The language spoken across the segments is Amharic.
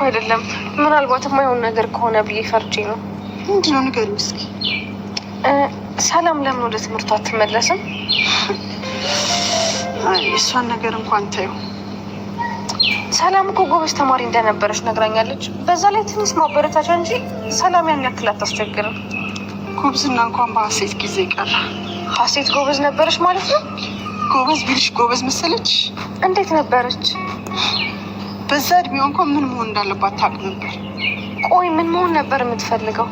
አይደለም። ምናልባት የማይሆን ነገር ከሆነ ብዬ ፈርቼ ነው። ምንድነው ንገሪኝ እስኪ። ሰላም ለምን ወደ ትምህርቷ አትመለስም? አይ እሷን ነገር እንኳን ታዩ። ሰላም እኮ ጎበዝ ተማሪ እንደነበረች ነግራኛለች። በዛ ላይ ትንሽ ማበረታቻ እንጂ ሰላም ያን ያክል አታስቸግርም። ጎበዝና እንኳን በሀሴት ጊዜ ቀረ። ሀሴት ጎበዝ ነበረች ማለት ነው? ጎበዝ ቢልሽ ጎበዝ መሰለች? እንዴት ነበረች? በዛ እድሜዋ እንኳን ምን መሆን እንዳለባት ታውቅ ነበር። ቆይ ምን መሆን ነበር የምትፈልገው?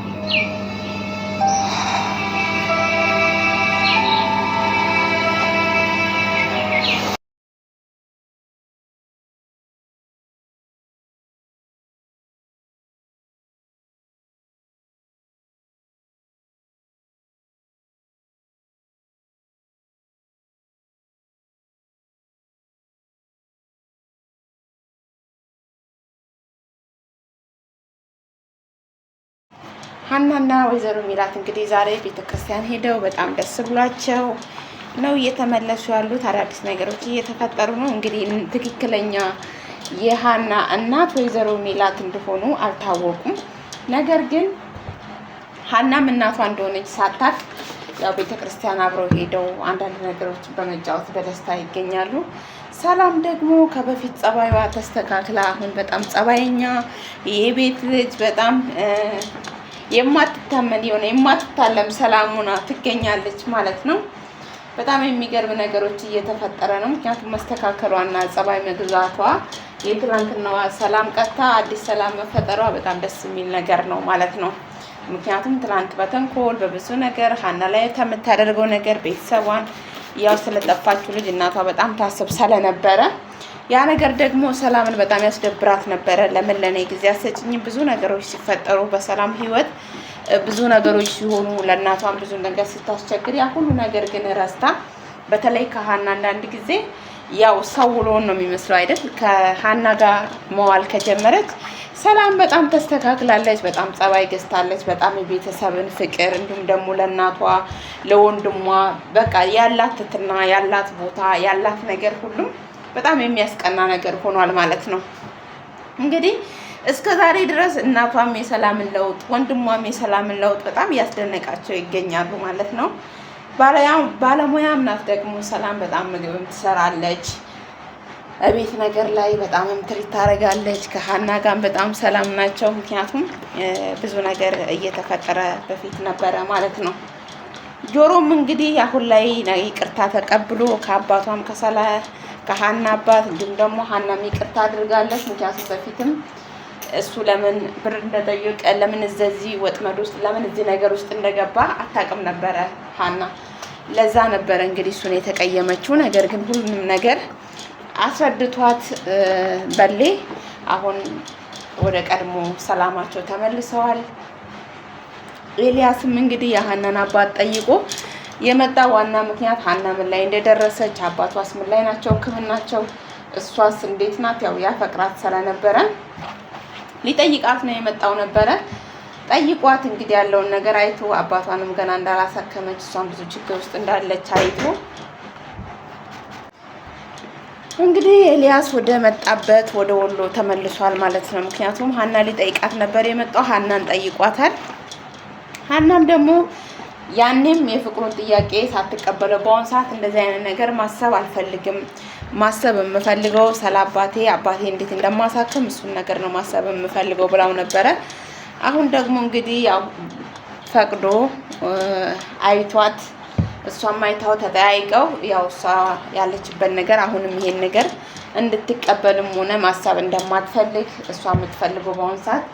ሀናና ወይዘሮ ሚላት እንግዲህ ዛሬ ቤተክርስቲያን ሄደው በጣም ደስ ብሏቸው ነው እየተመለሱ ያሉት። አዳዲስ ነገሮች እየተፈጠሩ ነው። እንግዲህ ትክክለኛ የሀና እናት ወይዘሮ ሚላት እንደሆኑ አልታወቁም። ነገር ግን ሀናም እናቷ እንደሆነች ሳታቅ ያው ቤተክርስቲያን አብረው ሄደው አንዳንድ ነገሮችን በመጫወት በደስታ ይገኛሉ። ሰላም ደግሞ ከበፊት ጸባይዋ ተስተካክላ አሁን በጣም ጸባየኛ የቤት ልጅ በጣም የማትታመን የሆነ የማትታለም ሰላሙና ትገኛለች ማለት ነው። በጣም የሚገርም ነገሮች እየተፈጠረ ነው። ምክንያቱም መስተካከሏና ጸባይ መግዛቷ የትላንትናዋ ሰላም ቀጥታ አዲስ ሰላም መፈጠሯ በጣም ደስ የሚል ነገር ነው ማለት ነው። ምክንያቱም ትላንት በተንኮል በብዙ ነገር ሀና ላይ ከምታደርገው ነገር ቤተሰቧን ያው ስለጠፋችው ልጅ እናቷ በጣም ታስብ ስለነበረ ያ ነገር ደግሞ ሰላምን በጣም ያስደብራት ነበረ። ለምን ለኔ ጊዜ አሰጭኝ ብዙ ነገሮች ሲፈጠሩ በሰላም ህይወት ብዙ ነገሮች ሲሆኑ ለእናቷን ብዙ ነገር ስታስቸግር ያ ሁሉ ነገር ግን ረስታ በተለይ ከሀና አንዳንድ ጊዜ ያው ሰው ውሎን ነው የሚመስለው አይደል? ከሀና ጋር መዋል ከጀመረች ሰላም በጣም ተስተካክላለች። በጣም ጸባይ ገዝታለች። በጣም የቤተሰብን ፍቅር እንዲሁም ደግሞ ለእናቷ ለወንድሟ በቃ ያላት ትትና ያላት ቦታ ያላት ነገር ሁሉም በጣም የሚያስቀና ነገር ሆኗል ማለት ነው። እንግዲህ እስከ ዛሬ ድረስ እናቷም የሰላምን ለውጥ ወንድሟም የሰላምን ለውጥ በጣም እያስደነቃቸው ይገኛሉ ማለት ነው። ባለሙያም ናት ደግሞ ሰላም በጣም ምግብም ትሰራለች። እቤት ነገር ላይ በጣም ትሪት ታደርጋለች። ከሀና ጋር በጣም ሰላም ናቸው። ምክንያቱም ብዙ ነገር እየተፈጠረ በፊት ነበረ ማለት ነው። ጆሮም እንግዲህ አሁን ላይ ይቅርታ ተቀብሎ ከአባቷም ከሀና አባት እንዲሁም ደግሞ ሀናም ይቅርታ አድርጋለች። ምክንያቱም በፊትም እሱ ለምን ብር እንደጠየቀ ለምን እዚህ ወጥመድ ውስጥ ለምን እዚህ ነገር ውስጥ እንደገባ አታውቅም ነበረ ሀና። ለዛ ነበረ እንግዲህ እሱን የተቀየመችው። ነገር ግን ሁሉንም ነገር አስረድቷት በሌ አሁን ወደ ቀድሞ ሰላማቸው ተመልሰዋል። ኤልያስም እንግዲህ የሀናን አባት ጠይቆ የመጣ ዋና ምክንያት ሀና ምን ላይ እንደደረሰች አባቷስ ምን ላይ ናቸው ሕክምናቸው እሷስ እንዴት ናት ያው ያፈቅራት ስለነበረ ሊጠይቃት ነው የመጣው ነበረ። ጠይቋት እንግዲህ ያለውን ነገር አይቶ አባቷንም ገና እንዳላሳከመች እሷን ብዙ ችግር ውስጥ እንዳለች አይቶ እንግዲህ ኤልያስ ወደ መጣበት ወደ ወሎ ተመልሷል ማለት ነው። ምክንያቱም ሀና ሊጠይቃት ነበር የመጣው። ሀናን ጠይቋታል። ሀናም ደግሞ ያኔም የፍቅሩን ጥያቄ ሳትቀበለው በአሁን ሰዓት እንደዚህ አይነት ነገር ማሰብ አልፈልግም፣ ማሰብ የምፈልገው ስለ አባቴ እንዴት እንደማሳክም እሱን ነገር ነው ማሰብ የምፈልገው ብላው ነበረ። አሁን ደግሞ እንግዲህ ያው ፈቅዶ አይቷት እሷም አይታው ተጠያይቀው ያው እሷ ያለችበት ነገር አሁንም ይሄን ነገር እንድትቀበልም ሆነ ማሰብ እንደማትፈልግ እሷ የምትፈልገው በአሁን ሰዓት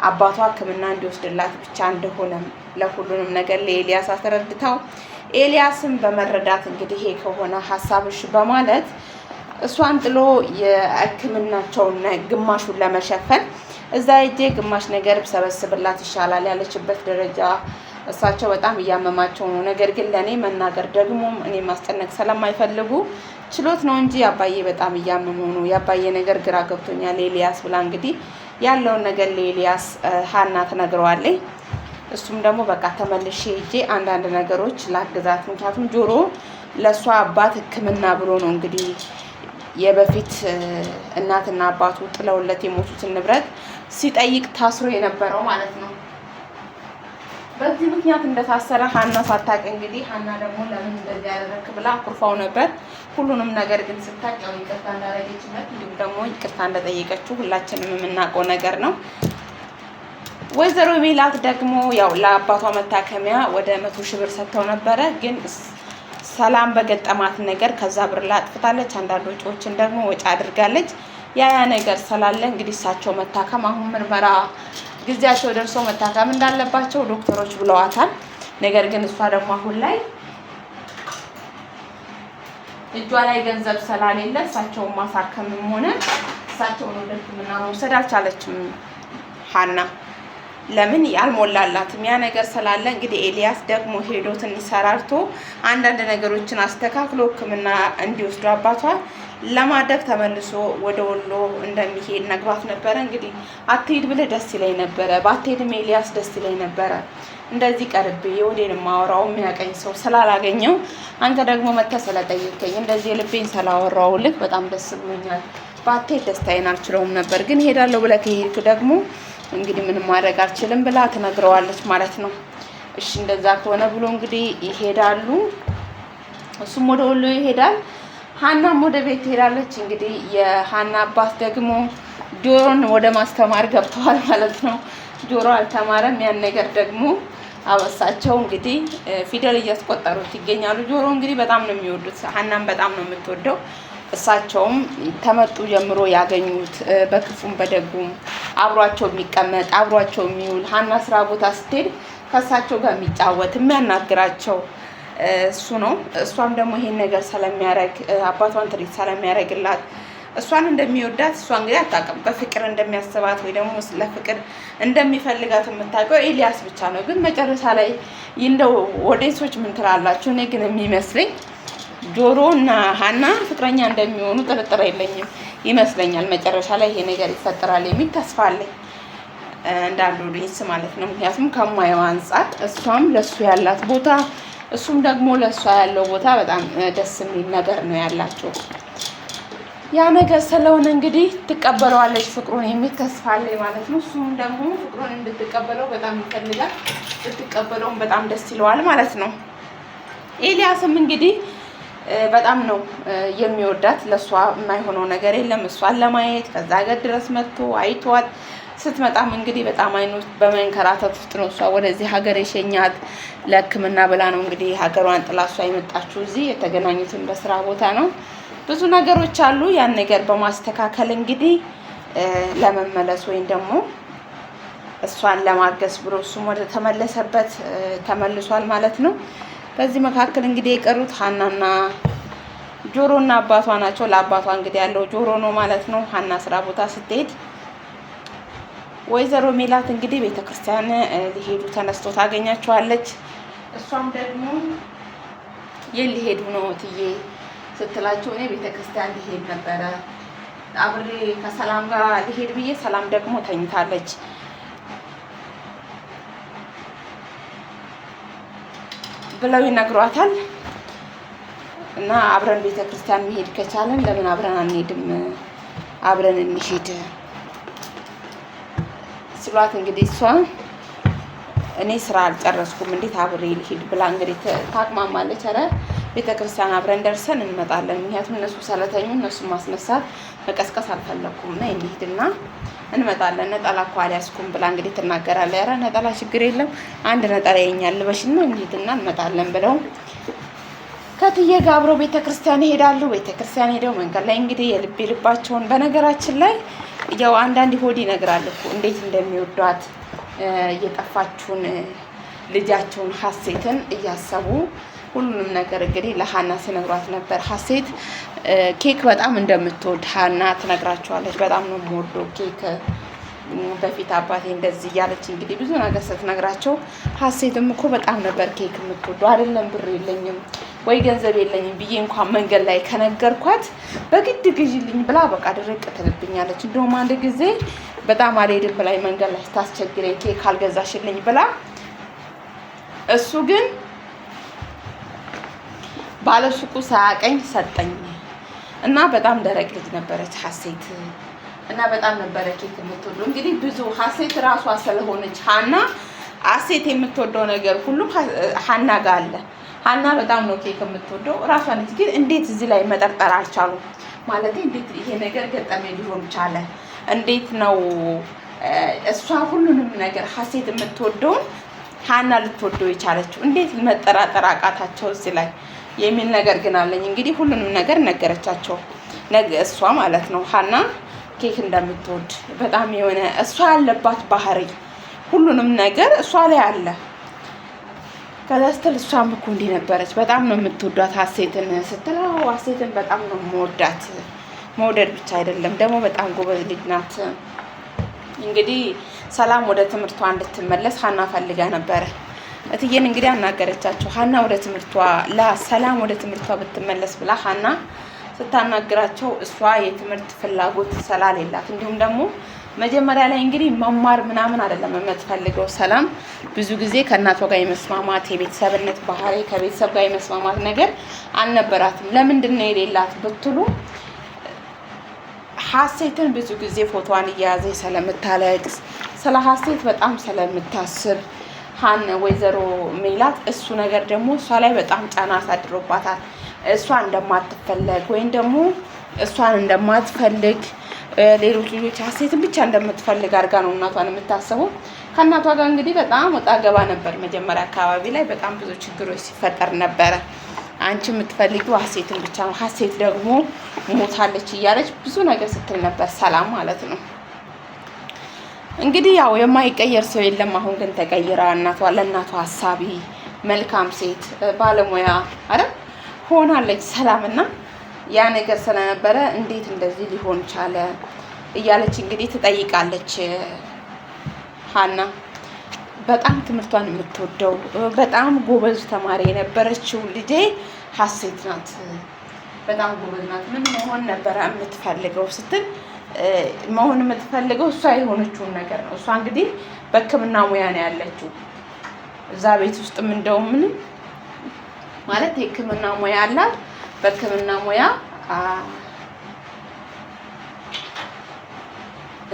አባቷ ሕክምና እንዲወስድላት ብቻ እንደሆነ ለሁሉንም ነገር ለኤልያስ አስረድተው ኤልያስም በመረዳት እንግዲህ ይሄ ከሆነ ሀሳብሽ በማለት እሷን ጥሎ የሕክምናቸውን ግማሹን ለመሸፈን እዛ ሄጄ ግማሽ ነገር ብሰበስብላት ይሻላል ያለችበት ደረጃ እሳቸው በጣም እያመማቸው ነው። ነገር ግን ለኔ መናገር ደግሞ እኔ ማስጨነቅ ስለማይፈልጉ ችሎት ነው እንጂ አባዬ በጣም እያመመው ነው፣ የአባዬ ነገር ግራ ገብቶኛል ኤልያስ ብላ እንግዲህ ያለውን ነገር ለኤልያስ ሀና ትነግረዋለች። እሱም ደግሞ በቃ ተመልሼ ሄጄ አንዳንድ ነገሮች ላግዛት፣ ምክንያቱም ጆሮ ለእሷ አባት ሕክምና ብሎ ነው እንግዲህ የበፊት እናትና አባቱ ጥለውለት የሞቱትን ንብረት ሲጠይቅ ታስሮ የነበረው ማለት ነው። በዚህ ምክንያት እንደታሰረ ሀና ሳታውቅ እንግዲህ ሀና ደግሞ ለምን እንደዚህ ያደረክ ብላ አኩርፋው ነበር። ሁሉንም ነገር ግን ስታውቅ ያው ይቅርታ እንዳደረገችለት እንዲሁም ደግሞ ይቅርታ እንደጠየቀችው ሁላችንም የምናውቀው ነገር ነው። ወይዘሮ ሜላት ደግሞ ያው ለአባቷ መታከሚያ ወደ 100 ሺህ ብር ሰጥተው ነበረ። ግን ሰላም በገጠማት ነገር ከዛ ብር ላይ አጥፍታለች። አንዳንድ ወጪዎችን ደግሞ ወጪ አድርጋለች። ያ ነገር ስላለ እንግዲህ እሳቸው መታከም አሁን ምርመራ ጊዜያቸው ደርሶ መታከም እንዳለባቸው ዶክተሮች ብለዋታል። ነገር ግን እሷ ደግሞ አሁን ላይ እጇ ላይ ገንዘብ ስላሌለ እሳቸውን ማሳከምም ሆነ እሳቸውን ወደ ሕክምና መውሰድ አልቻለችም ሀና። ለምን ያልሞላላትም ያ ነገር ስላለ እንግዲህ ኤልያስ ደግሞ ሄዶ ትንሽ ሰራርቶ አንዳንድ ነገሮችን አስተካክሎ ሕክምና እንዲወስዱ አባቷ ለማድረግ ተመልሶ ወደ ወሎ እንደሚሄድ ነግሯት ነበረ። እንግዲህ አትሄድ ብለህ ደስ ይለኝ ነበረ፣ ባትሄድም ኤልያስ ደስ ይለኝ ነበረ። እንደዚህ ቀርቤ የወዴን ማወራው የሚያቀኝ ሰው ስላላገኘው አንተ ደግሞ መተህ ስለጠየቀኝ እንደዚህ የልቤን ስላወራሁልህ በጣም ደስ ብሎኛል። ባትሄድ ደስታዬን አልችለውም ነበር፣ ግን ሄዳለሁ ብለህ ከሄድክ ደግሞ እንግዲህ ምንም ማድረግ አልችልም ብላ ትነግረዋለች ማለት ነው። እሺ እንደዛ ከሆነ ብሎ እንግዲህ ይሄዳሉ። እሱም ወደ ወሎ ይሄዳል። ሀናም ወደ ቤት ትሄዳለች። እንግዲህ የሀና አባት ደግሞ ጆሮን ወደ ማስተማር ገብተዋል ማለት ነው። ጆሮ አልተማረም። ያን ነገር ደግሞ አበሳቸው። እንግዲህ ፊደል እያስቆጠሩት ይገኛሉ። ጆሮ እንግዲህ በጣም ነው የሚወዱት፣ ሀናም በጣም ነው የምትወደው። እሳቸውም ተመጡ ጀምሮ ያገኙት በክፉም በደጉም አብሯቸው የሚቀመጥ አብሯቸው የሚውል ሀና ስራ ቦታ ስትሄድ ከእሳቸው ጋር የሚጫወት የሚያናግራቸው እሱ ነው። እሷም ደግሞ ይሄን ነገር ስለሚያደርግ አባቷን ትሪት ስለሚያደርግላት እሷን እንደሚወዳት እሷ እንግዲህ አታውቅም። በፍቅር እንደሚያስባት ወይ ደግሞ ለፍቅር እንደሚፈልጋት የምታውቀው ኤልያስ ብቻ ነው። ግን መጨረሻ ላይ እንደው ኦዲየንሶች ምን ትላላችሁ? እኔ ግን የሚመስለኝ ጆሮ እና ሀና ፍቅረኛ እንደሚሆኑ ጥርጥር የለኝም ይመስለኛል። መጨረሻ ላይ ይሄ ነገር ይፈጠራል የሚል ተስፋ አለኝ እንዳንዱ ኦዲየንስ ማለት ነው። ምክንያቱም ከማየው አንጻር እሷም ለሱ ያላት ቦታ እሱም ደግሞ ለእሷ ያለው ቦታ በጣም ደስ የሚል ነገር ነው ያላቸው። ያ ነገር ስለሆነ እንግዲህ ትቀበለዋለች ፍቅሩን የሚል ተስፋ አለኝ ማለት ነው። እሱም ደግሞ ፍቅሩን እንድትቀበለው በጣም ይፈልጋል። ብትቀበለውም በጣም ደስ ይለዋል ማለት ነው። ኤልያስም እንግዲህ በጣም ነው የሚወዳት። ለእሷ የማይሆነው ነገር የለም። እሷን ለማየት ከዛ ሀገር ድረስ መጥቶ አይቷት ስትመጣም እንግዲህ በጣም አይኑ በመንከራተት ውስጥ ነው እሷ ወደዚህ ሀገር የሸኛት ለሕክምና ብላ ነው እንግዲህ ሀገሯን ጥላ እሷ የመጣችው። እዚህ የተገናኙትን በስራ ቦታ ነው። ብዙ ነገሮች አሉ። ያን ነገር በማስተካከል እንግዲህ ለመመለስ ወይም ደግሞ እሷን ለማገዝ ብሎ እሱም ወደ ተመለሰበት ተመልሷል ማለት ነው። በዚህ መካከል እንግዲህ የቀሩት ሀናና ጆሮና አባቷ ናቸው። ለአባቷ እንግዲህ ያለው ጆሮ ነው ማለት ነው። ሀና ስራ ቦታ ስትሄድ ወይዘሮ ሜላት እንግዲህ ቤተክርስቲያን ሊሄዱ ተነስቶ ታገኛቸዋለች። እሷም ደግሞ የት ሊሄዱ ነው እትዬ ስትላቸው እኔ ቤተክርስቲያን ሊሄድ ነበረ አብሬ ከሰላም ጋር ሊሄድ ብዬ ሰላም ደግሞ ተኝታለች ብለው ይነግሯታል። እና አብረን ቤተክርስቲያን መሄድ ከቻለን ለምን አብረን አንሄድም? አብረን እንሂድ ስሏት እንግዲህ እሷ እኔ ስራ አልጨረስኩም እንዴት አብሬ ልሂድ ብላ እንግዲህ ታቅማማለች። ኧረ ቤተክርስቲያን አብረን ደርሰን እንመጣለን፣ ምክንያቱም እነሱ ሰለተኙ እነሱን ማስነሳት መቀስቀስ አልፈለኩም እና እንሂድና እንመጣለን፣ ነጠላ እኮ አልያዝኩም ብላ እንግዲህ ትናገራለች። ኧረ ነጠላ ችግር የለም አንድ ነጠላ የኛል ልበሽና እንሂድና እንመጣለን ብለው ከትዬ ጋር አብረው ቤተክርስቲያን ይሄዳሉ። ቤተክርስቲያን ሄደው መንገድ ላይ እንግዲህ የልብ ልባቸውን በነገራችን ላይ ያው አንዳንድ ሆድ ይነግራል እኮ እንዴት እንደሚወዷት የጠፋችውን ልጃቸውን ሀሴትን እያሰቡ ሁሉንም ነገር እንግዲህ ለሀና ሲነግሯት ነበር። ሀሴት ኬክ በጣም እንደምትወድ ሀና ትነግራቸዋለች። በጣም ነው የምወደው ኬክ፣ በፊት አባቴ እንደዚህ እያለች እንግዲህ ብዙ ነገር ስትነግራቸው ሀሴትም እኮ በጣም ነበር ኬክ የምትወደው። አይደለም ብር የለኝም ወይ ገንዘብ የለኝም ብዬ እንኳን መንገድ ላይ ከነገርኳት በግድ ግዢልኝ ብላ በቃ ድርቅ ትልብኛለች። እንደውም አንድ ጊዜ በጣም አልሄድም ብላኝ መንገድ ላይ ስታስቸግረኝ ኬክ ካልገዛሽልኝ ብላ እሱ ግን ባለሱቁ ሳያቀኝ ሰጠኝ እና በጣም ደረቅ ልጅ ነበረች ሀሴት እና በጣም ነበረ ኬክ የምትወደው። እንግዲህ ብዙ ሀሴት ራሷ ስለሆነች ሀሴት የምትወደው ነገር ሁሉ ሀና ጋር አለ። ሀና በጣም ነው ኬክ የምትወደው ራሷ ነች። ግን እንዴት እዚህ ላይ መጠርጠር አልቻሉም? ማለት እንዴት ይሄ ነገር ገጠመ ሊሆን ቻለ? እንዴት ነው እሷ ሁሉንም ነገር ሀሴት የምትወደውን ሀና ልትወደው የቻለችው? እንዴት መጠራጠር አቃታቸው እዚህ ላይ የሚል ነገር ግን አለኝ። እንግዲህ ሁሉንም ነገር ነገረቻቸው እሷ ማለት ነው ሀና ኬክ እንደምትወድ በጣም የሆነ እሷ ያለባት ባህሪ ሁሉንም ነገር እሷ ላይ አለ። ከዛ ስትል እሷም እኮ እንዲህ ነበረች በጣም ነው የምትወዷት ሀሴትን ስትለው ሀሴትን በጣም ነው የምወዳት። መውደድ ብቻ አይደለም ደግሞ በጣም ጎበዝ ልጅ ናት። እንግዲህ ሰላም ወደ ትምህርቷ እንድትመለስ ሀና ፈልጋ ነበረ። እትዬን እንግዲህ አናገረቻቸው። ሀና ወደ ትምህርቷ ሰላም ወደ ትምህርቷ ብትመለስ ብላ ሀና ስታናግራቸው እሷ የትምህርት ፍላጎት ስላሌላት እንዲሁም ደግሞ መጀመሪያ ላይ እንግዲህ መማር ምናምን አይደለም የምትፈልገው ሰላም ብዙ ጊዜ ከእናቷ ጋር የመስማማት የቤተሰብነት ባህሪ ከቤተሰብ ጋር የመስማማት ነገር አልነበራትም። ለምንድን ነው የሌላት ብትሉ ሀሴትን ብዙ ጊዜ ፎቶዋን እየያዘች ስለምታለቅስ ስለ ሀሴት በጣም ስለምታስብ ወይዘሮ ሜላት እሱ ነገር ደግሞ እሷ ላይ በጣም ጫና አሳድሮባታል። እሷ እንደማትፈለግ ወይም ደግሞ እሷን እንደማትፈልግ ሌሎች ልጆች ሀሴትን ብቻ እንደምትፈልግ አድርጋ ነው እናቷን የምታስበው። ከእናቷ ጋር እንግዲህ በጣም ወጣ ገባ ነበር። መጀመሪያ አካባቢ ላይ በጣም ብዙ ችግሮች ሲፈጠር ነበረ። አንቺ የምትፈልጊው ሀሴትን ብቻ ነው፣ ሀሴት ደግሞ ሞታለች እያለች ብዙ ነገር ስትል ነበር ሰላም ማለት ነው። እንግዲህ ያው የማይቀየር ሰው የለም። አሁን ግን ተቀይራ እናቷ ለእናቷ ሀሳቢ መልካም ሴት ባለሙያ አይደል ሆናለች ሰላም። እና ያ ነገር ስለነበረ እንዴት እንደዚህ ሊሆን ቻለ እያለች እንግዲህ ትጠይቃለች ሀና። በጣም ትምህርቷን የምትወደው በጣም ጎበዝ ተማሪ የነበረችው ልጄ ሀሴት ናት። በጣም ጎበዝ ናት። ምን መሆን ነበረ የምትፈልገው ስትል መሆን የምትፈልገው እሷ የሆነችውን ነገር ነው። እሷ እንግዲህ በሕክምና ሙያ ነው ያለችው እዛ ቤት ውስጥም እንደውም ምንም ማለት የሕክምና ሙያ አላት። በሕክምና ሙያ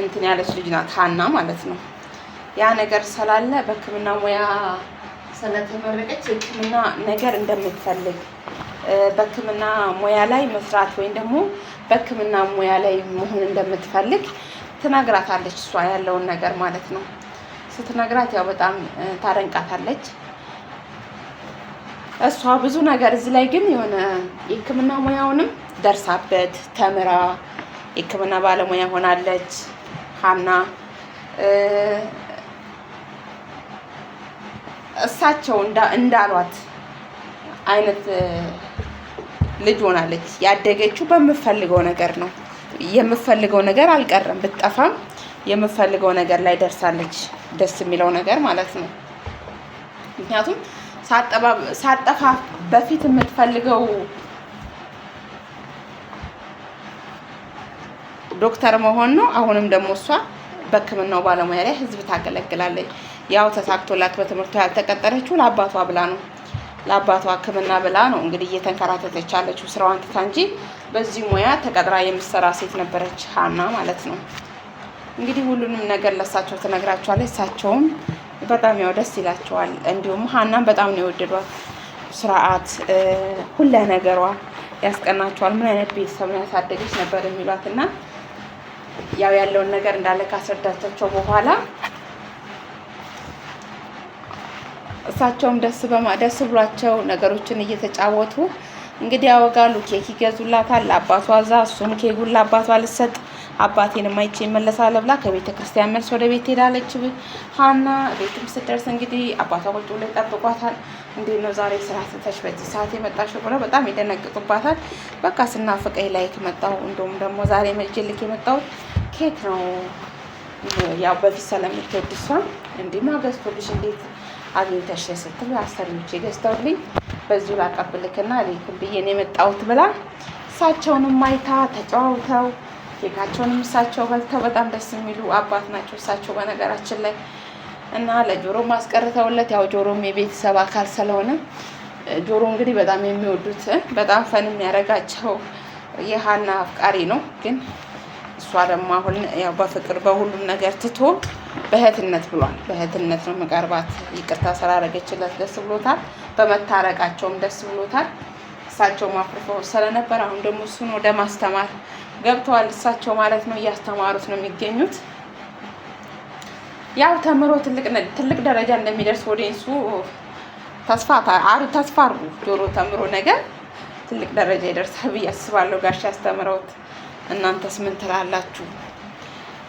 እንትን ያለች ልጅ ናት ሀና ማለት ነው። ያ ነገር ስላለ በሕክምና ሙያ ስለተመረቀች የሕክምና ነገር እንደምትፈልግ በሕክምና ሙያ ላይ መስራት ወይም ደግሞ በሕክምና ሙያ ላይ መሆን እንደምትፈልግ ትነግራታለች። እሷ ያለውን ነገር ማለት ነው ስትነግራት ያው በጣም ታደንቃታለች። እሷ ብዙ ነገር እዚህ ላይ ግን የሆነ የሕክምና ሙያውንም ደርሳበት ተምራ የሕክምና ባለሙያ ሆናለች ሀና። እሳቸው እንዳሏት አይነት ልጅ ሆናለች። ያደገችው በምፈልገው ነገር ነው። የምፈልገው ነገር አልቀረም፣ ብትጠፋም የምፈልገው ነገር ላይ ደርሳለች። ደስ የሚለው ነገር ማለት ነው። ምክንያቱም ሳጠፋ በፊት የምትፈልገው ዶክተር መሆን ነው። አሁንም ደግሞ እሷ በሕክምናው ባለሙያ ላይ ህዝብ ታገለግላለች። ያው ተሳክቶላት በትምህርቷ ያልተቀጠረችው ለአባቷ ብላ ነው። ለአባቷ ሕክምና ብላ ነው እንግዲህ እየተንከራተተች ያለችው ስራዋን ትታ እንጂ በዚህ ሙያ ተቀጥራ የምትሰራ ሴት ነበረች ሀና ማለት ነው። እንግዲህ ሁሉንም ነገር ለእሳቸው ትነግራቸዋለች። እሳቸውም በጣም ያው ደስ ይላቸዋል። እንዲሁም ሀናን በጣም ነው የወደዷት። ስርዓት ሁለ ነገሯ ያስቀናቸዋል። ምን አይነት ቤተሰብ ነው ያሳደገች ነበር የሚሏት እና ያው ያለውን ነገር እንዳለ ካስረዳቻቸው በኋላ እሳቸውም ደስ ብሏቸው ነገሮችን እየተጫወቱ እንግዲህ ያወጋሉ። ኬክ ይገዙላታል ለአባቷ እዛ። እሱም ኬኩን ለአባቷ ልትሰጥ አባቴንም አይቼ እመለሳለሁ ብላ ከቤተ ክርስቲያን መልስ ወደ ቤት ሄዳለች ሀና። ቤትም ስትደርስ እንግዲህ አባቷ ቁጭ ብሎ ይጠብቋታል። እንዴት ነው ዛሬ ስራ ስተሽ በዚህ ሰዓት የመጣሽው ብለው በጣም ይደነግጡባታል። በቃ ስናፍቀኝ ላይክ መጣሁ፣ እንደውም ደግሞ ዛሬ መልጅልክ የመጣሁት ኬክ ነው። ያው በፊት ስለምትወድ እሷ እንዲህ ገዝቶልሽ እንዴት አግኝተሽ ስትል አሰሪዎቼ ገዝተውልኝ በዚሁ ላቀብልክና ሌክም ብዬ ነው የመጣሁት ብላ እሳቸውንም አይታ ተጫውተው ኬካቸውንም እሳቸው በልተው በጣም ደስ የሚሉ አባት ናቸው እሳቸው በነገራችን ላይ እና ለጆሮ ማስቀርተውለት ያው ጆሮም የቤተሰብ አካል ስለሆነ ጆሮ እንግዲህ በጣም የሚወዱት በጣም ፈን የሚያደርጋቸው የሀና አፍቃሪ ነው። ግን እሷ ደግሞ አሁን ያው በፍቅር በሁሉም ነገር ትቶ በእህትነት ብሏል። በእህትነት ነው መቀርባት። ይቅርታ ስላደረገችለት ደስ ብሎታል። በመታረቃቸውም ደስ ብሎታል። እሳቸውም አፍርፈው ስለነበር አሁን ደግሞ እሱን ወደ ማስተማር ገብተዋል። እሳቸው ማለት ነው እያስተማሩት ነው የሚገኙት። ያው ተምሮ ትልቅ ደረጃ እንደሚደርስ ወደሱ ተስፋ አርጉ። ጆሮ ተምሮ ነገር ትልቅ ደረጃ ይደርሳል ብዬ አስባለሁ። ጋሽ ያስተምረውት። እናንተስ ምን ትላላችሁ?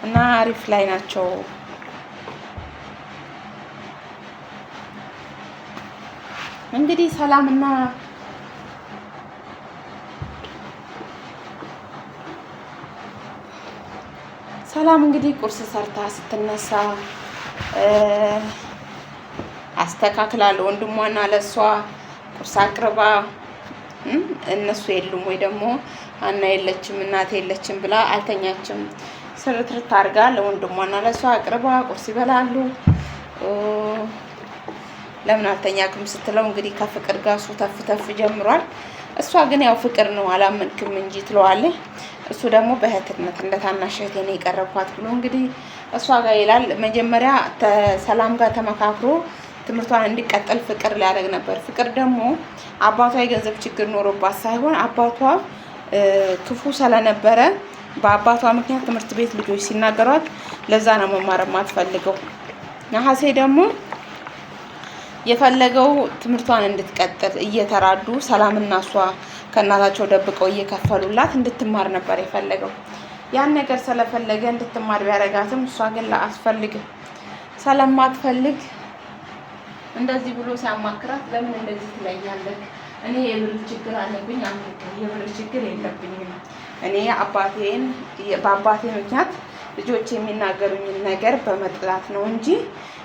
እና አሪፍ ላይ ናቸው። እንግዲህ ሰላምና ሰላም እንግዲህ ቁርስ ሰርታ ስትነሳ አስተካክላ ለወንድሟና ለሷ ቁርስ አቅርባ እነሱ የሉም ወይ ደግሞ አና የለችም እናቴ የለችም ብላ አልተኛችም። ስርትርት አድርጋ ለወንድሟና ለሷ አቅርባ ቁርስ ይበላሉ። ለምን አልተኛክም ስትለው እንግዲህ ከፍቅር ጋር እሱ ተፍ ጀምሯል። እሷ ግን ያው ፍቅር ነው አላመንክም እንጂ ትለዋለህ። እሱ ደግሞ በእህትነት እንደ ታናሽ እህቴ ነው የቀረብኳት ብሎ እንግዲህ እሷ ጋር ይላል። መጀመሪያ ሰላም ጋር ተመካክሮ ትምህርቷን እንዲቀጥል ፍቅር ሊያደርግ ነበር። ፍቅር ደግሞ አባቷ የገንዘብ ችግር ኖሮባት ሳይሆን አባቷ ክፉ ስለነበረ በአባቷ ምክንያት ትምህርት ቤት ልጆች ሲናገሯት ለዛ ነው መማር የማትፈልገው። ነሐሴ ደግሞ የፈለገው ትምህርቷን እንድትቀጥል እየተራዱ ሰላምና እሷ ከእናታቸው ደብቀው እየከፈሉላት እንድትማር ነበር የፈለገው። ያን ነገር ስለፈለገ እንድትማር ቢያደርጋትም እሷ ግን አትፈልግም። ስለማትፈልግ እንደዚህ ብሎ ሲያማክራት ለምን እንደዚህ ትለኛለህ? እኔ የብር ችግር አለብኝ። የብር ችግር የለብኝም። እኔ በአባቴ ምክንያት ልጆች የሚናገሩኝን ነገር በመጥላት ነው እንጂ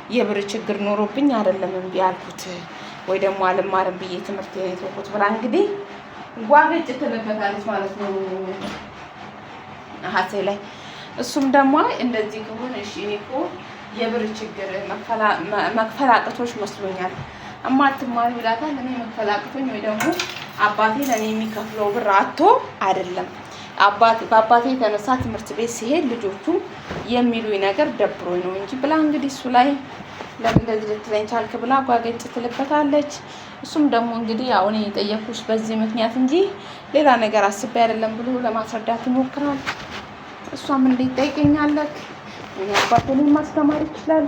የብር ችግር ኖሮብኝ አይደለም እምቢ አልኩት ወይ ደግሞ አልማርም ብዬ ትምህርት የተውኩት ብላ እንግዲህ ጓገጭ ትልበታለች ማለት ነው ነሐሴ ላይ። እሱም ደግሞ እንደዚህ ከሆነ እሺ እኔ እኮ የብር ችግር መክፈላቅቶች መስሎኛል እማትማሪ ይላታል። እኔ መክፈላቅቶኝ ወይ ደግሞ አባቴ ለእኔ የሚከፍለው ብር አቶ አይደለም በአባቴ የተነሳ ትምህርት ቤት ሲሄድ ልጆቹ የሚሉኝ ነገር ደብሮኝ ነው እንጂ ብላ እንግዲህ እሱ ላይ ለምን እንደዚህ ልትለኝ ቻልክ ብላ ጓገጭ ትልበታለች። እሱም ደግሞ እንግዲህ አሁን የጠየኩሽ በዚህ ምክንያት እንጂ ሌላ ነገር አስቤ አይደለም ብሎ ለማስረዳት ይሞክራል። እሷም እንዴት ጠይቀኛለህ? እኔ አባቴን ማስተማር ይችላል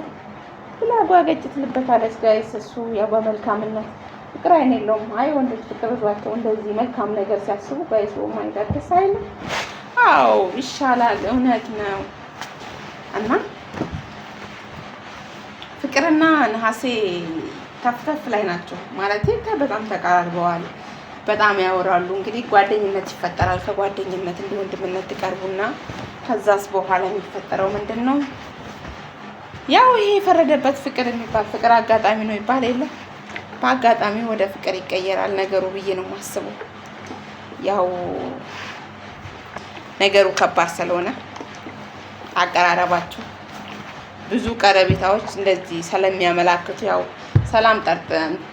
ብላ ጓገጭ ትልበታለች። ጋይስ እሱ ያው በመልካምነት ፍቅር አይን የለውም። አይ ወንዶች ፍቅር ይዟቸው እንደዚህ መልካም ነገር ሲያስቡ ጋይስ ማይዳደስ አይደል? አዎ ይሻላል። እውነት ነው። እና ፍቅርና ነሐሴ ተፍተፍ ላይ ናቸው ማለት በጣም ተቀራርበዋል። በጣም ያወራሉ። እንግዲህ ጓደኝነት ይፈጠራል። ከጓደኝነት እንደ ወንድምነት ትቀርቡና ከዛስ በኋላ የሚፈጠረው ምንድን ነው? ያው ይሄ የፈረደበት ፍቅር የሚባል ፍቅር አጋጣሚ ነው ይባል የለ በአጋጣሚ ወደ ፍቅር ይቀየራል ነገሩ ብዬ ነው የማስበው። ያው ነገሩ ከባድ ስለሆነ አቀራረባቸው ብዙ ቀረቤታዎች እንደዚህ ስለሚያመላክቱ ያው ሰላም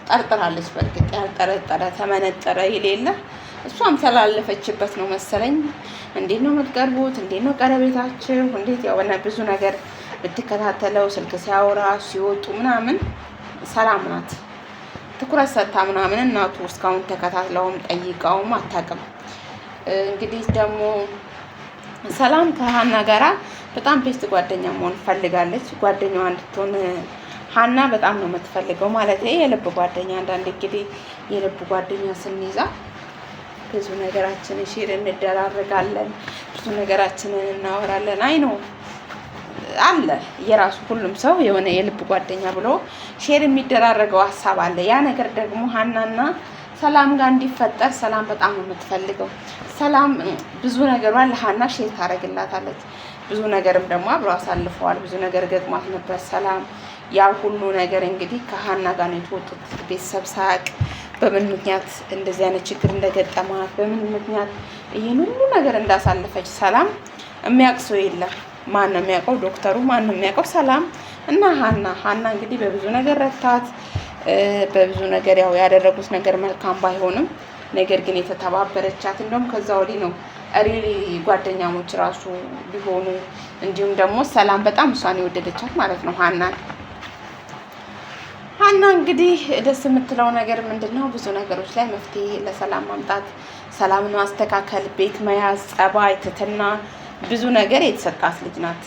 ጠርጥራለች። በእርግጥ ያልጠረጠረ ተመነጠረ የሌለ እሷም ስላለፈችበት ነው መሰለኝ። እንዴት ነው የምትቀርቡት? እንዴት ነው ቀረቤታችሁ? እንዴት ያው ብዙ ነገር ብትከታተለው ስልክ ሲያወራ ሲወጡ ምናምን ሰላም ናት ትኩረት ሰጥታ ምናምን እናቱ እስካሁን ተከታትለውም ጠይቀውም አታውቅም። እንግዲህ ደግሞ ሰላም ከሀና ጋራ በጣም ቤስት ጓደኛ መሆን ፈልጋለች። ጓደኛዋ እንድትሆን ሀና በጣም ነው የምትፈልገው ማለት የልብ ጓደኛ። አንዳንድ እንግዲህ የልብ ጓደኛ ስንይዛ ብዙ ነገራችንን ሼር እንደራረጋለን፣ ብዙ ነገራችንን እናወራለን። አይ ነው አለ የራሱ ሁሉም ሰው የሆነ የልብ ጓደኛ ብሎ ሼር የሚደራረገው ሀሳብ አለ። ያ ነገር ደግሞ ሀናና ሰላም ጋር እንዲፈጠር ሰላም በጣም ነው የምትፈልገው። ሰላም ብዙ ነገሯን ለሀና ሼር ታደርግላታለች። ብዙ ነገርም ደግሞ አብረው አሳልፈዋል። ብዙ ነገር ገጥሟት ነበር ሰላም። ያ ሁሉ ነገር እንግዲህ ከሀና ጋር ነው የተወጡት። ቤተሰብ ሳያውቅ በምን ምክንያት እንደዚህ አይነት ችግር እንደገጠማት በምን ምክንያት ይህን ሁሉ ነገር እንዳሳለፈች ሰላም የሚያውቅ ሰው የለም። ማን ነው የሚያውቀው? ዶክተሩ። ማን ነው የሚያውቀው? ሰላም እና ሀና እንግዲህ በብዙ ነገር ረታት። በብዙ ነገር ያው ያደረጉት ነገር መልካም ባይሆንም ነገር ግን የተተባበረቻት እንደውም ከዛ ወዲህ ነው ሪሊ ጓደኛሞች ራሱ ሊሆኑ እንዲሁም ደግሞ ሰላም በጣም እሷን የወደደቻት ማለት ነው ሀና እንግዲህ ደስ የምትለው ነገር ምንድነው? ብዙ ነገሮች ላይ መፍትሄ ለሰላም ማምጣት፣ ሰላምን ማስተካከል፣ ቤት መያዝ፣ ጸባይ፣ ትትና ብዙ ነገር የተሰጣት ልጅ ናት።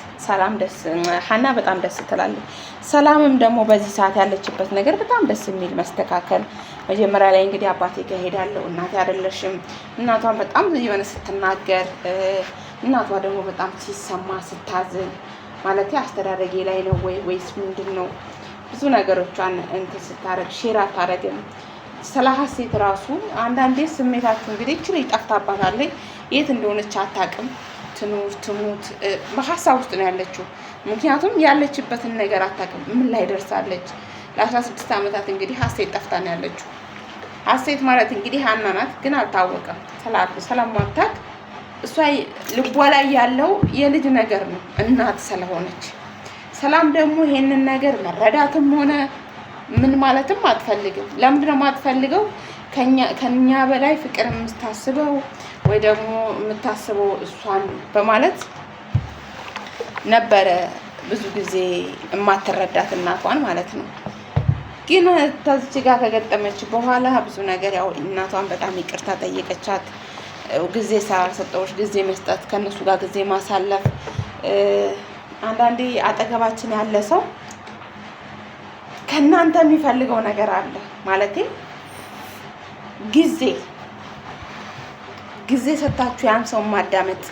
ሀና በጣም ደስ ትላለች። ሰላምም ደግሞ በዚህ ሰዓት ያለችበት ነገር በጣም ደስ የሚል መስተካከል። መጀመሪያ ላይ እንግዲህ አባቴ ጋር ሄዳለሁ እናቴ አይደለሽም፣ እናቷን በጣም የሆነ ስትናገር፣ እናቷ ደግሞ በጣም ሲሰማ ስታዝን፣ ማለት አስተዳደጌ ላይ ነው ወይስ ምንድን ነው? ብዙ ነገሮቿን እንትን ስታረግ ሼር አታረግም። ስለ ሀሴት ራሱ አንዳንዴ ስሜታችሁ እንግዲህ ችል ጠፍታባታለች። የት እንደሆነች አታውቅም። ትኑር ትሙት በሀሳብ ውስጥ ነው ያለችው። ምክንያቱም ያለችበትን ነገር አታውቅም። ምን ላይ ደርሳለች? ለ16 ዓመታት እንግዲህ ሀሴት ጠፍታ ነው ያለችው። ሀሴት ማለት እንግዲህ ሀና ናት፣ ግን አልታወቀም። ስለማታውቅ እሷ ልቧ ላይ ያለው የልጅ ነገር ነው እናት ስለሆነች። ሰላም ደግሞ ይሄንን ነገር መረዳትም ሆነ ምን ማለትም አትፈልግም። ለምንድነው የማትፈልገው? ከኛ በላይ ፍቅር የምታስበው ወይ ደግሞ የምታስበው እሷን በማለት ነበረ ብዙ ጊዜ የማትረዳት እናቷን ማለት ነው። ግን ከዚች ጋር ከገጠመች በኋላ ብዙ ነገር ያው እናቷን በጣም ይቅርታ ጠየቀቻት። ጊዜ ስላልሰጠሁሽ ጊዜ መስጠት፣ ከነሱ ጋር ጊዜ ማሳለፍ። አንዳንዴ አጠገባችን ያለ ሰው ከእናንተ የሚፈልገው ነገር አለ ማለት ጊዜ ሰጣችሁ ያን ሰው ማዳመጥ።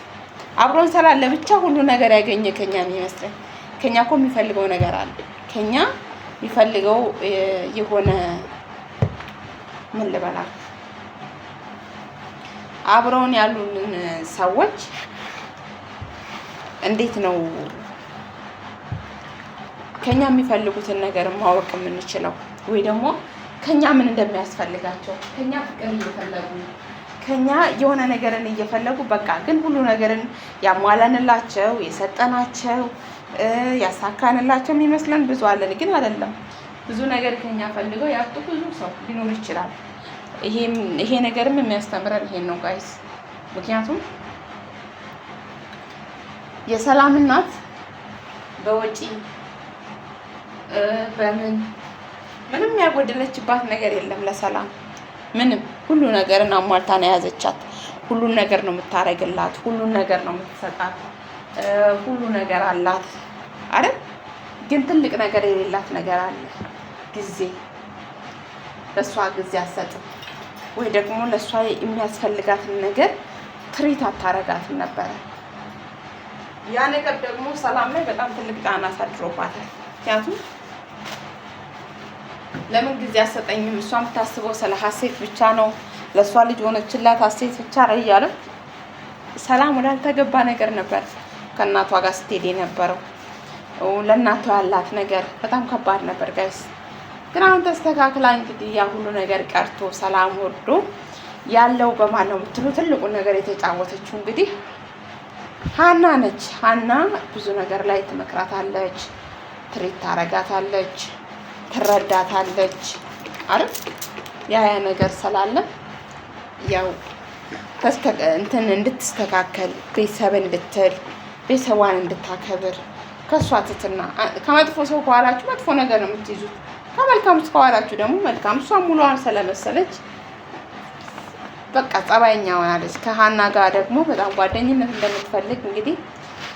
አብሮን ስላለ ብቻ ሁሉ ነገር ያገኘ ከኛ የሚመስለን፣ ከኛ እኮ የሚፈልገው ነገር አለ። ከኛ የሚፈልገው የሆነ ምን ልበላል፣ አብረውን ያሉንን ሰዎች እንዴት ነው ከኛ የሚፈልጉትን ነገር ማወቅ የምንችለው? ወይ ደግሞ ከኛ ምን እንደሚያስፈልጋቸው፣ ከኛ ፍቅር እየፈለጉ ከኛ የሆነ ነገርን እየፈለጉ በቃ ግን ሁሉ ነገርን ያሟላንላቸው የሰጠናቸው ያሳካንላቸው የሚመስለን ብዙ አለን፣ ግን አይደለም። ብዙ ነገር ከኛ ፈልገው ያጡ ብዙ ሰው ሊኖር ይችላል። ይሄ ነገርም የሚያስተምረን ይሄን ነው ጋይስ። ምክንያቱም የሰላም እናት በወጪ ምንም ያጎደለችባት ነገር የለም ለሰላም። ምንም ሁሉ ነገርን አሟልታ ነው የያዘቻት። ሁሉን ነገር ነው የምታረግላት፣ ሁሉን ነገር ነው የምትሰጣት፣ ሁሉ ነገር አላት አይደል? ግን ትልቅ ነገር የሌላት ነገር አለ፣ ጊዜ። ለሷ ጊዜ አትሰጥም፣ ወይ ደግሞ ለሷ የሚያስፈልጋትን ነገር ትሪት አታረጋትም ነበረ። ያ ነገር ደግሞ ሰላም ላይ በጣም ትልቅ ጫና አሳድሮባታል። ምክንያቱም ለምን ጊዜ አሰጠኝም? እሷ የምታስበው ስለ ሀሴት ብቻ ነው። ለእሷ ልጅ ሆነችላት ሀሴት ብቻ ነው እያለ ሰላም ወዳልተገባ ነገር ነበር ከእናቷ ጋር ስትሄድ የነበረው። ለእናቷ ያላት ነገር በጣም ከባድ ነበር ጋይስ። ግን አሁን ተስተካክላ እንግዲህ ያ ሁሉ ነገር ቀርቶ ሰላም ወርዶ ያለው በማን ነው የምትሉ ትልቁን ነገር የተጫወተችው እንግዲህ ሀና ነች። ሀና ብዙ ነገር ላይ ትመክራታለች፣ ትሪት ታረጋታለች፣ ትረዳታለች አይደል? ያ ነገር ስላለ ያው እንትን እንድትስተካከል ቤተሰብ እንድትል ቤተሰቧን እንድታከብር ከሷ ትትና ከመጥፎ ሰው ከኋላችሁ መጥፎ ነገር ነው የምትይዙት፣ ከመልካም ሰው ከኋላችሁ ደግሞ መልካም። እሷ ሙሉዋን ስለመሰለች በቃ ጸባይኛ ሆናለች። ከሀና ጋር ደግሞ በጣም ጓደኝነት እንደምትፈልግ እንግዲህ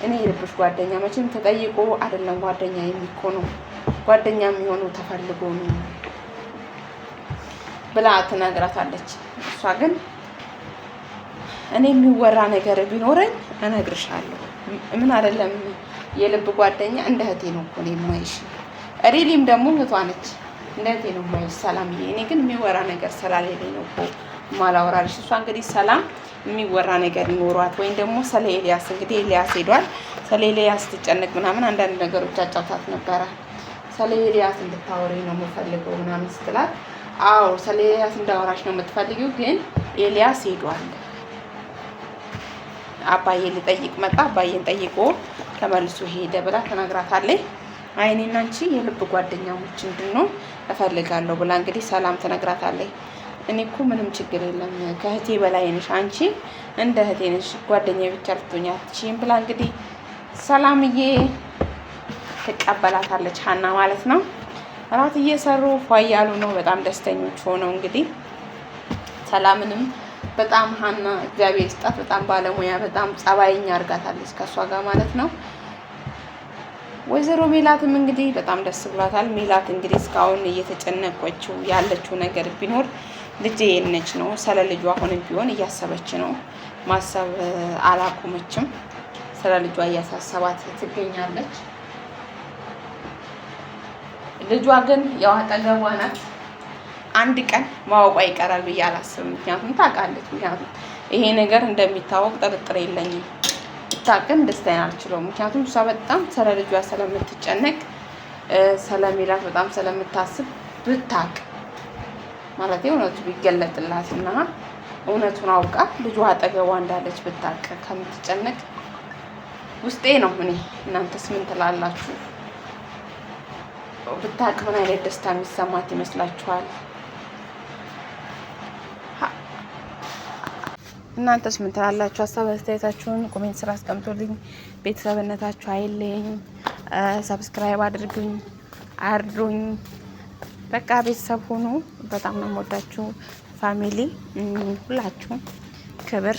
እኔ የልብሽ ጓደኛ መቼም ተጠይቆ አይደለም ጓደኛ የሚሆነው፣ ጓደኛ የሚሆነው ተፈልጎ ነው ብላ ትነግራታለች። እሷ ግን እኔ የሚወራ ነገር ቢኖረኝ እነግርሻለሁ፣ ምን አይደለም የልብ ጓደኛ እንደ እህቴ ነው እኮ ነው የማይሽ። ሪሊም ደግሞ እህቷ ነች፣ እንደ እህቴ ነው የማይሽ ሰላምዬ። እኔ ግን የሚወራ ነገር ስላሌለኝ ነው እኮ ማላወራልሽ። እሷ እንግዲህ ሰላም የሚወራ ነገር ይኖሯት ወይም ደግሞ ስለ ኤልያስ እንግዲህ ኤልያስ ሄዷል፣ ስለ ኤልያስ ትጨነቅ ምናምን አንዳንድ ነገሮች አጫውታት ነበረ። ስለ ኤልያስ እንድታወሪ ነው የምፈልገው ምናምን ስትላት፣ አዎ ስለ ኤልያስ እንዳወራሽ ነው የምትፈልጊው፣ ግን ኤልያስ ሄዷል፣ አባዬን ልጠይቅ መጣ፣ አባዬን ጠይቆ ተመልሶ ሄደ ብላ ተናግራታለች። አይኔና አንቺ የልብ ጓደኛሞች እንድንሆን እፈልጋለሁ ብላ እንግዲህ ሰላም ትነግራታለች። እኔ እኮ ምንም ችግር የለም ከእህቴ በላይ ነሽ አንቺ እንደ እህቴ ነሽ ጓደኛዬ ብቻ ልትሆኚ አትችይም ብላ እንግዲህ ሰላምዬ ትቀበላታለች ሀና ማለት ነው። እራት እየሰሩ ፏ እያሉ ነው። በጣም ደስተኞች ሆነው እንግዲህ ሰላምንም በጣም ሀና እግዚአብሔር ይስጣት በጣም ባለሙያ በጣም ጸባይኛ አድርጋታለች ከእሷ ጋር ማለት ነው። ወይዘሮ ሜላትም እንግዲህ በጣም ደስ ብሏታል። ሜላት እንግዲህ እስካሁን እየተጨነቀችው ያለችው ነገር ቢኖር ልጄ የነች ነው። ስለ ልጇ አሁንም ቢሆን እያሰበች ነው። ማሰብ አላቆመችም። ስለ ልጇ እያሳሰባት ትገኛለች። ልጇ ግን ያው አጠገቧ ናት። አንድ ቀን ማወቋ ይቀራል ብዬ አላስብም። ምክንያቱም ታውቃለች። ምክንያቱም ይሄ ነገር እንደሚታወቅ ጥርጥር የለኝም። ብታውቅም ደስታዬን አልችለውም። ምክንያቱም እሷ በጣም ስለ ልጇ ስለምትጨነቅ ስለሚላት በጣም ስለምታስብ ብታውቅ ማለት እውነቱ ቢገለጥላት እና እውነቱን አውቃ ልጇ አጠገቧ እንዳለች ብታውቅ ከምትጨነቅ ውስጤ ነው። እኔ እናንተስ ምን ትላላችሁ? ብታውቅ ምን አይነት ደስታ የሚሰማት ይመስላችኋል? እናንተስ ምን ትላላችሁ? ሀሳብ አስተያየታችሁን ኮሜንት ስራ አስቀምጡልኝ። ቤተሰብነታችሁ አይለኝ። ሰብስክራይብ አድርጉኝ፣ አርዱኝ። በቃ ቤተሰብ ሁኑ። በጣም ነው የምወዳችሁ ፋሚሊ ሁላችሁም። ክብር